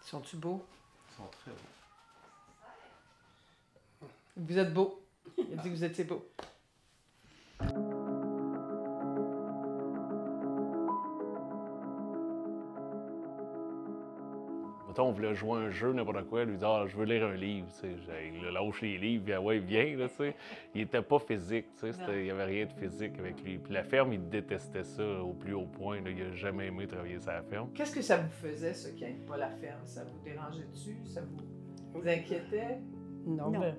Sont-tu beaux? Ils sont très beaux. Vous êtes beaux. Il a dit que vous étiez beaux. Mettons, on voulait jouer un jeu, n'importe quoi, lui dire ah, je veux lire un livre. Il lâche les livres, puis ah ouais, viens. Là, il était pas physique, il n'y avait rien de physique avec lui. Puis la ferme, il détestait ça au plus haut point. Là, il n'a jamais aimé travailler sur la ferme. Qu'est-ce que ça vous faisait, ça, qu'il n'y ait pas la ferme? Ça vous dérangeait-tu? Ça vous inquiétait? Non, mais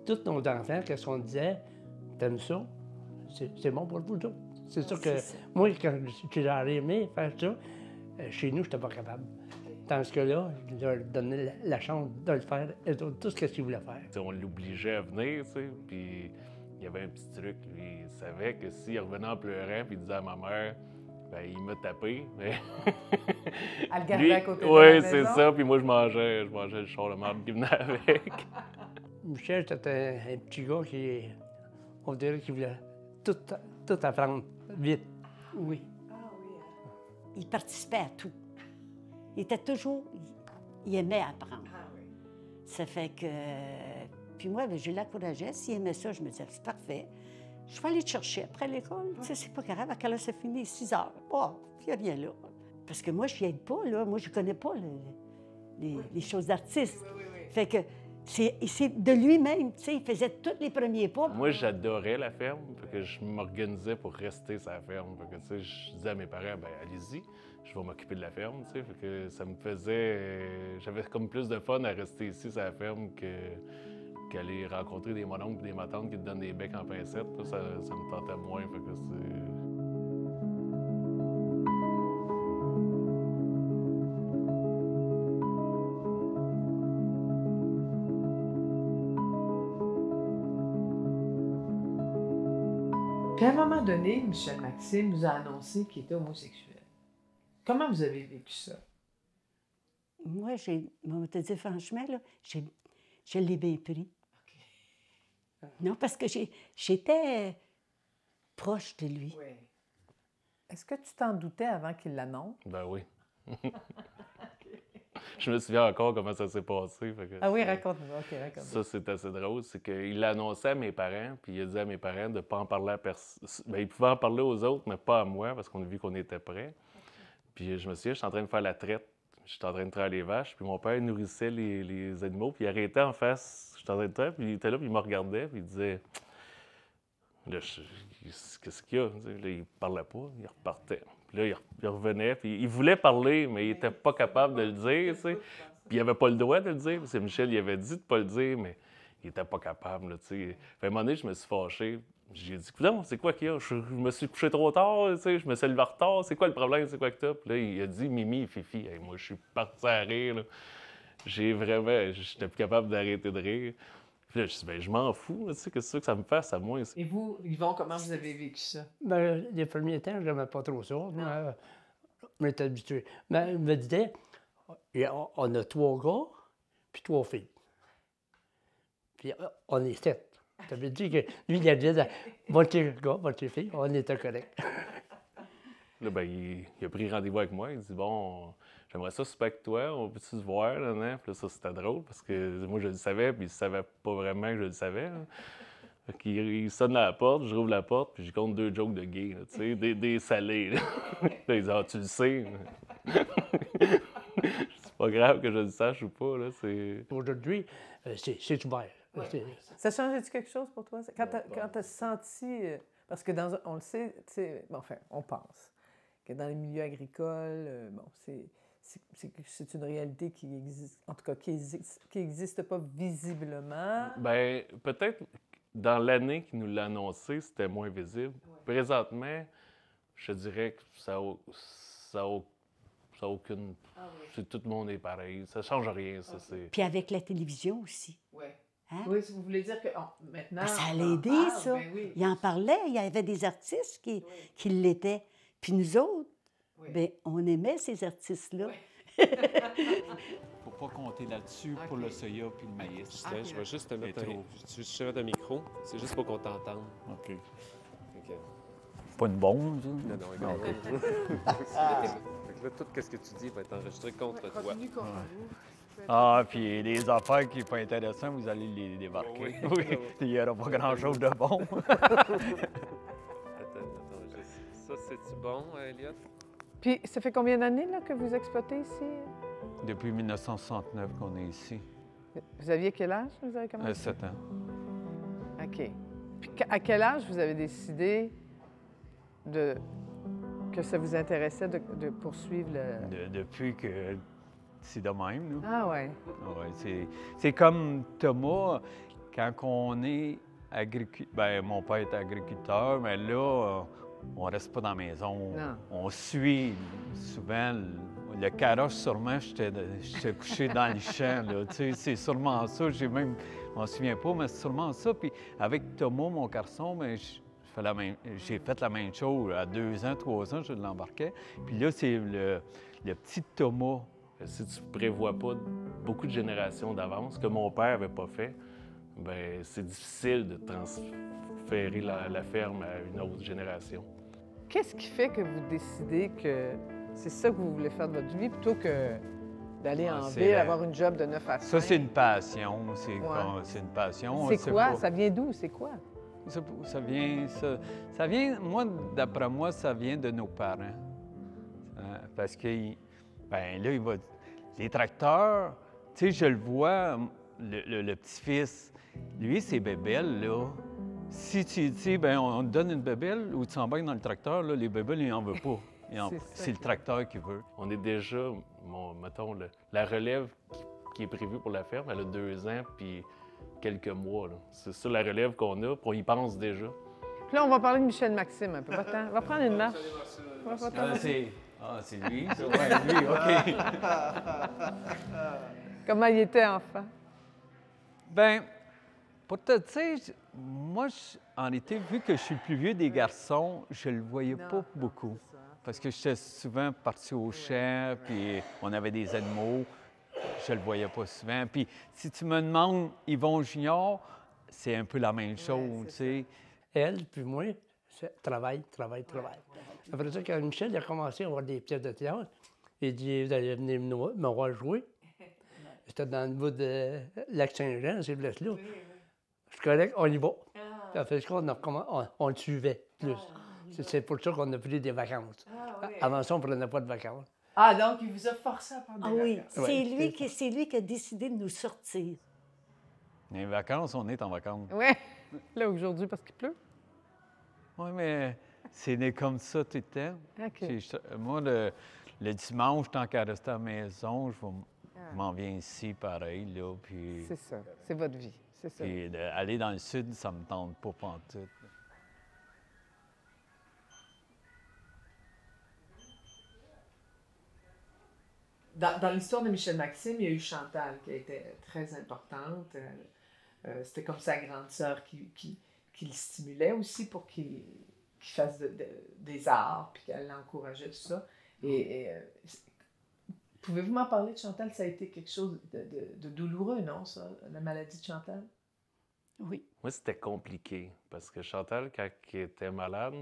tous nos enfants, qu'est-ce qu'on disait? T'aimes ça? C'est bon pour vous autres. C'est sûr que moi, quand j'aurais aimé faire ça, chez nous, je n'étais pas capable. Tandis que là, je leur donnais la chance de le faire, et tout ce qu'ils voulaient faire. On l'obligeait à venir, puis il y avait un petit truc. Lui, il savait que s'il revenait en pleurant, puis il disait à ma mère, ben, il m'a tapé. Mais... Elle le gardait à côté de la Oui, maison? c'est ça. Puis moi, je mangeais le char de marde qui venait avec. Michel, c'était un petit gars qui, on dirait qu'il voulait tout apprendre vite. Oui. Ah oui. Il participait à tout. Il était toujours... Il aimait apprendre. Ah oui. Ça fait que... Puis moi, ben, je l'encourageais. S'il aimait ça, je me disais, c'est parfait. Je vais aller te chercher après l'école. Tu sais, c'est pas grave. À quelle heure ça finit? 6 heures. Oh, il n'y a rien là. Parce que moi, je n'y aide pas, là. Moi, je ne connais pas les choses d'artiste. Oui. Fait que c'est de lui-même, tu sais, il faisait tous les premiers pas. Moi, j'adorais la ferme, fait que je m'organisais pour rester sur la ferme. Fait que, tu sais, je disais à mes parents, ben allez-y, je vais m'occuper de la ferme, tu sais. Fait que ça me faisait... j'avais comme plus de fun à rester ici sur la ferme qu'aller rencontrer des mononcles et des matantes qui te donnent des becs en pincettes. Là, ça me tentait moins, fait que c'est... Puis à un moment donné, Michel Maxime vous a annoncé qu'il était homosexuel. Comment vous avez vécu ça? Moi, on te dire franchement, là, je l'ai bien pris. Non, parce que j'étais proche de lui. Oui. Est-ce que tu t'en doutais avant qu'il l'annonce? Ben oui. Je me souviens encore comment ça s'est passé. Fait que Ah oui, raconte-nous. OK, raconte-nous. ça, c'est assez drôle. C'est qu'il l'annonçait à mes parents, puis il a dit à mes parents de ne pas en parler à personne. Ben, il pouvait en parler aux autres, mais pas à moi, parce qu'on a vu qu'on était prêts. Puis je me souviens, j'étais en train de faire la traite. J'étais en train de traire les vaches, puis mon père nourrissait les animaux, puis il arrêtait en face. J'étais en train de traire, puis il était là, puis il me regardait, puis il disait... Là, qu'est-ce qu'il y a? Là, il parlait pas, il repartait. Puis là, il revenait, puis il voulait parler, mais il n'était pas capable de le dire, tu sais. Puis il n'avait pas le droit de le dire, parce que Michel, il avait dit de ne pas le dire, mais il n'était pas capable, là, tu sais. À un moment donné, je me suis fâché. J'ai dit, non, c'est quoi qu'il y a? Je me suis couché trop tard, tu sais, je me suis levé en retard, c'est quoi le problème, c'est quoi que t'as? Puis là, il a dit, Mimi et Fifi. Hey, moi, je suis parti à rire, là. J'étais plus capable d'arrêter de rire. Puis là, je dis, ben, je m'en fous, tu sais, qu'est-ce que ça me fasse à moi? Et vous, Yvon, comment vous avez vécu ça? Ben, les premiers temps, je n'aimais pas trop ça. Moi, on était habitué. Mais il me disait, on a 3 gars, puis 3 filles. Puis on est 7. Ça veut dire que lui, il a dit, moitié gars, moitié fille, on était correct. Là, ben, il a pris rendez-vous avec moi. Il dit, bon, j'aimerais ça souper avec toi, on peut-tu se voir? Là, hein? Puis là, ça, c'était drôle parce que moi, je le savais, puis il savait pas vraiment que je le savais. Là. Fait qu'il il sonne à la porte, je rouvre la porte, puis je compte 2 jokes de gay, là, tu sais, des salés. Là. Là, il dit, ah, tu le sais. C'est pas grave que je le sache ou pas. Là, Aujourd'hui, c'est ouvert. Ça changeait-tu quelque chose pour toi? Quand tu as senti... parce que on le sait, tu sais, enfin, on pense que dans les milieux agricoles, bon, c'est une réalité qui existe, en tout cas, qui existe pas visiblement. Bien, peut-être dans l'année qui nous l'a annoncé, c'était moins visible. Ouais. Présentement, je dirais que ça a aucune... Ah oui. Tout le monde est pareil. Ça change rien, ça. Okay. Puis avec la télévision aussi. Oui. Hein? Oui, vous voulez dire que maintenant... Ben, ça allait aider, ça. Ben oui. Il en parlait. Il y avait des artistes qui l'étaient. Puis nous autres, ben, on aimait ces artistes-là. Il ne faut pas compter là-dessus pour le soya puis le maïs. Je vais juste te mettre un micro. C'est juste pour qu'on t'entende. OK. pas une bombe, ça. Non, non, regarde. OK. Fait que là, tout ce que tu dis va être enregistré contre toi. Continue contre vous. Ah, puis les affaires qui sont pas intéressantes, vous allez les débarquer. Oui. Il n'y aura pas grand-chose de bon. Attends, ça, c'est-tu bon, Elliot? Puis, ça fait combien d'années là, que vous exploitez ici? Depuis 1969 qu'on est ici. Vous aviez quel âge, vous avez commencé? 7 ans. OK. Puis, à quel âge vous avez décidé que ça vous intéressait de poursuivre le... Depuis que c'est de même, nous. Ah ouais. Ah ouais, c'est comme Thomas, quand on est agriculteur, ben mon père est agriculteur, mais là, on reste pas dans la maison. Non. On suit souvent le carrosse, sûrement, j'étais couché dans les champs, là. Tu sais, c'est sûrement ça, je m'en souviens pas, mais c'est sûrement ça. Puis avec Thomas, mon garçon, ben, j'ai fait la même chose. À 2 ans, 3 ans, je l'embarquais. Puis là, c'est le petit Thomas. Si tu prévois pas beaucoup de générations d'avance, que mon père n'avait pas fait, ben c'est difficile de transférer la ferme à une autre génération. Qu'est-ce qui fait que vous décidez que c'est ça que vous voulez faire de votre vie plutôt que d'aller en c'est ville, la- avoir une job de 9 à 5? Ça, c'est une passion. C'est Ouais. c'est une passion. on C'est sait quoi? pas. Ça vient d'où? C'est quoi? Ça vient, moi, d'après moi, ça vient de nos parents. Parce que, ben là, les tracteurs, tu sais, je le vois, le petit-fils, lui, c'est bébelle, là. Si tu dis, ben on te donne une bébelle ou tu s'embarques dans le tracteur, là, les bébelles, il n'en veut pas. C'est ça C'est le tracteur qui veut. On est déjà, mettons, la relève qui est prévue pour la ferme, elle a 2 ans puis quelques mois. Là. C'est ça la relève qu'on a, puis on y pense déjà. Puis là, on va parler de Michel Maxime un peu. Va-t'en. Va prendre une marche. Va-t'en. C'est lui, ça? Ouais, lui, OK. Comment il était enfant? Ben, pour te dire, moi, en été, vu que je suis le plus vieux des garçons, je le voyais pas beaucoup. Parce que j'étais souvent parti au champ, puis on avait des animaux. Je le voyais pas souvent. Puis si tu me demandes Yvon Junior, c'est un peu la même chose, tu sais. Elle, puis moi, c'est travail. Après ça, quand Michel il a commencé à avoir des pièces de théâtre, il dit, vous allez venir me voir jouer. C'était dans le bout de Lac-Saint-Jean, c'est là. Je suis correct, on y va. Ça fait on le suivait plus. C'est pour ça qu'on a pris des vacances. Avant ça, on ne prenait pas de vacances. Ah, donc il vous a forcé à prendre Ah des oui, vacances. c'est lui qui a décidé de nous sortir. Les vacances, on est en vacances. Oui. Là, aujourd'hui, parce qu'il pleut. Oui, mais c'est né comme ça tout le temps. OK. Moi, le dimanche, tant qu'à rester à la maison, je m'en viens ici pareil, là, puis... C'est ça. C'est votre vie. C'est ça. Puis aller dans le sud, ça me tente pas pantoute. Dans l'histoire de Michel Maxime, il y a eu Chantal qui a été très importante. C'était comme sa grande sœur qui le stimulait aussi pour qu'il fasse des arts, puis qu'elle l'encourageait, tout ça. Pouvez-vous m'en parler de Chantal? Ça a été quelque chose de douloureux, non, ça, la maladie de Chantal? Oui. Moi, c'était compliqué parce que Chantal, quand elle était malade,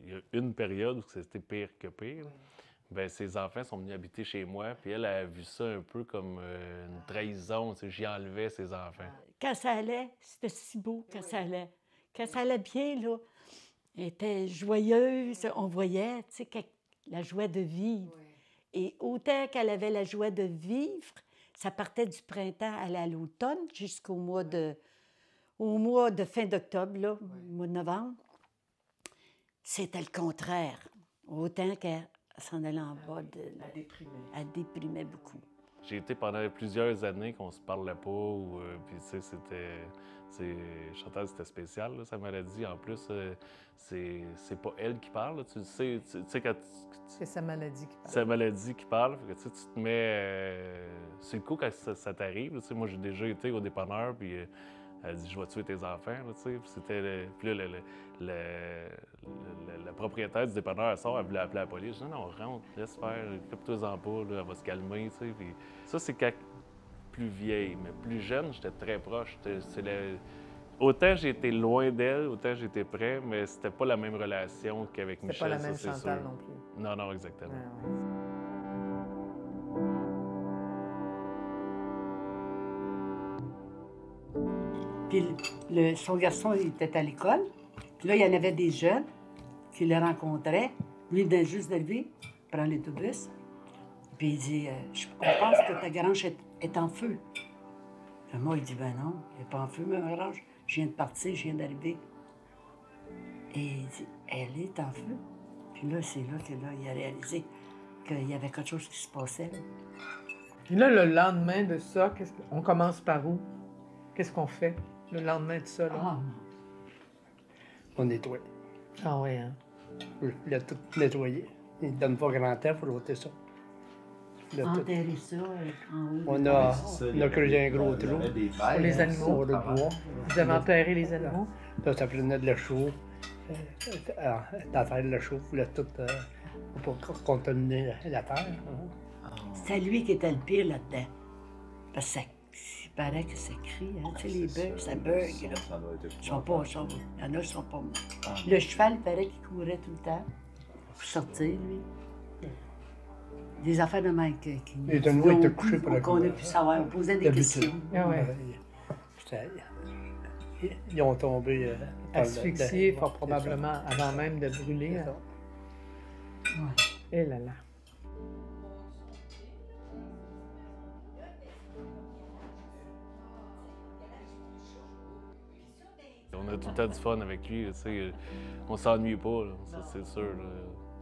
il y a une période où c'était pire que pire. Bien, ses enfants sont venus habiter chez moi, puis elle a vu ça un peu comme une trahison. Tu sais, j'y enlevais ses enfants. Quand ça allait, c'était si beau quand ça allait. Quand ça allait bien, là, elle était joyeuse. On voyait, tu sais, la joie de vivre. Et autant qu'elle avait la joie de vivre, ça partait du printemps à l'automne jusqu'au mois de fin d'octobre, là, mois de novembre. C'était le contraire. Autant qu'elle s'en allait en bas. Elle déprimait. Elle déprimait beaucoup. J'ai été pendant plusieurs années qu'on se parlait pas, puis tu sais, Chantal, c'était spécial, là, sa maladie. En plus, c'est pas elle qui parle, là. Tu sais quand C'est sa maladie qui parle. c'est la maladie qui parle, fait que, tu te mets... c'est le coup quand ça t'arrive, là, tu sais, moi j'ai déjà été au dépanneur, puis elle dit « Je vais tuer tes enfants », là, tu sais, puis c'était... Puis là, le propriétaire du dépanneur, elle sort, elle voulait appeler la police. Je dis « Non, rentre, laisse faire, occupe-toi-en pas, là, elle va se calmer », tu sais, puis ça, c'est quand plus vieille, mais plus jeune, j'étais très proche. Autant j'ai été loin d'elle, autant j'étais près, mais c'était pas la même relation qu'avec C'est Michel. pas la même ça, c'est Chantal sûr. non plus. Non, non, exactement. Ouais, ouais. Puis son garçon, il était à l'école. Puis là, il y en avait des jeunes qui le rencontraient. Lui, il venait juste d'arriver, prend l'autobus. Puis il dit, on pense que ta grange est en feu. Puis moi, il dit, ben non, elle n'est pas en feu, ma grange. Je viens de partir, je viens d'arriver. Et il dit, elle est en feu. Puis là, c'est là qu'il a réalisé qu'il y avait quelque chose qui se passait. Là. Puis là, le lendemain de ça, on commence par où? Qu'est-ce qu'on fait le lendemain de ça? Là? Ah, On nettoie. Ah oui, hein? Il a tout nettoyé. Il ne donne pas grand temps pour ôter ça. Il a tout- enterrer ça en haut. On a creusé un gros trou. Pour les animaux. Pour le bois. Vous avez enterré les animaux? Là, ça prenait de la chaux. La terre, le chaux, voulait tout pour contaminer la terre. C'est lui qui était le pire là-dedans. Parce que il paraît que ça crie, hein. Tu sais, les bugs, ça bug, là. Ils sont pas, il y en a qui sont pas morts. Le cheval, il paraît qu'il courait tout le temps pour sortir, lui. Des affaires de même qui Et de nouveau, il était couché pour la qu'on a couleur. pu savoir, on posait des D'habitude. questions. Ah ouais. Ils ont tombé. Asphyxié, fort probablement, avant même de brûler. Hein? Ouais. Eh là là. On a tout le temps du fun avec lui, tu sais. On s'ennuie pas, là, ça, c'est sûr. Là.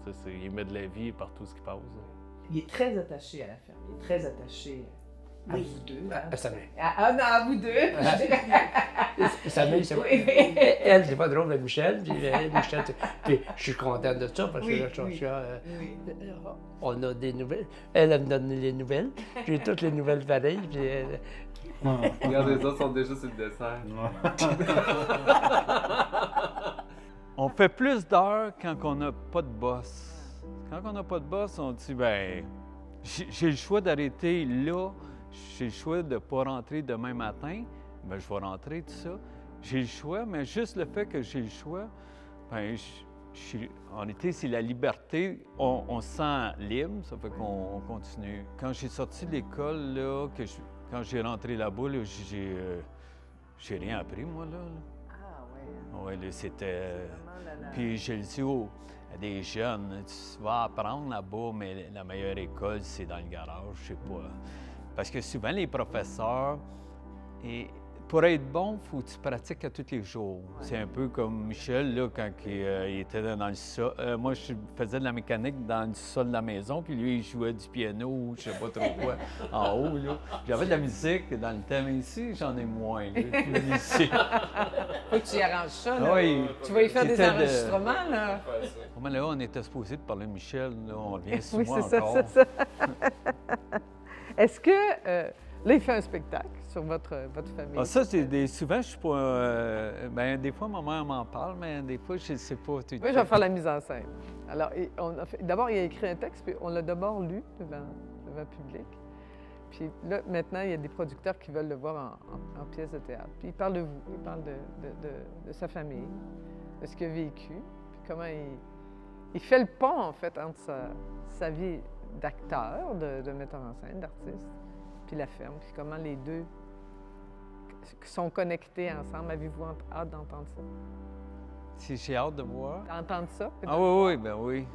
Tu sais, il met de la vie partout ce qui passe. Là. Il est très attaché à la ferme. Il est très attaché à Oui. vous deux. Hein? À sa mère. Non, à vous deux. Sa mère, c'est Oui. Elle, c'est pas drôle, mais Michel. Michel, puis je suis content de ça parce que Oui, là, oui. on a des nouvelles. Elle me donne les nouvelles. J'ai toutes les nouvelles pareilles. Puis Regarde, les autres sont déjà sur le dessert. On fait plus d'heures quand on n'a pas de boss. Quand on n'a pas de boss, on dit, ben, j'ai le choix d'arrêter là, j'ai le choix de ne pas rentrer demain matin, ben, je vais rentrer, tout ça. J'ai le choix, mais juste le fait que j'ai le choix, ben, en été, c'est la liberté. On se sent libre, ça fait qu'on continue. Quand j'ai sorti de l'école, là, quand j'ai rentré là-bas, là, j'ai rien appris, moi, là. Ah ouais. Ouais, là, c'était... Vraiment, Puis je le dis à des jeunes, tu vas apprendre là-bas, mais la meilleure école, c'est dans le garage, je sais pas. Parce que souvent, les professeurs, pour être bon, il faut que tu pratiques à tous les jours. C'est un peu comme Michel, là, quand il était dans le sol. Moi, je faisais de la mécanique dans le sol de la maison, puis lui, il jouait du piano ou je sais pas trop quoi, en haut. Là. J'avais de la musique dans le thème ici, j'en ai moins. Là, puis ici. Faut que tu y arranges ça, là. Oui, Tu vas y faire des c'était enregistrements, là. Mais là, on était supposé de parler de Michel, là, on revient sur Oui, moi c'est ça, encore. c'est ça. Est-ce que, là, il fait un spectacle sur votre famille? Ah, ça, c'est souvent, je suis pas... ben, des fois, ma mère m'en parle, mais des fois, je ne sais pas. Oui, je vais faire la mise en scène. Alors, d'abord, il a écrit un texte, puis on l'a d'abord lu devant le public. Puis là, maintenant, il y a des producteurs qui veulent le voir en pièce de théâtre. Puis il parle de vous, il parle de sa famille, de ce qu'il a vécu, puis comment il fait le pont, en fait, entre sa vie d'acteur, de metteur en scène, d'artiste, puis la ferme, puis comment les deux sont connectés ensemble. Avez-vous hâte d'entendre ça? Si j'ai hâte de voir. D'entendre ça? Ah oui, oui, ben oui.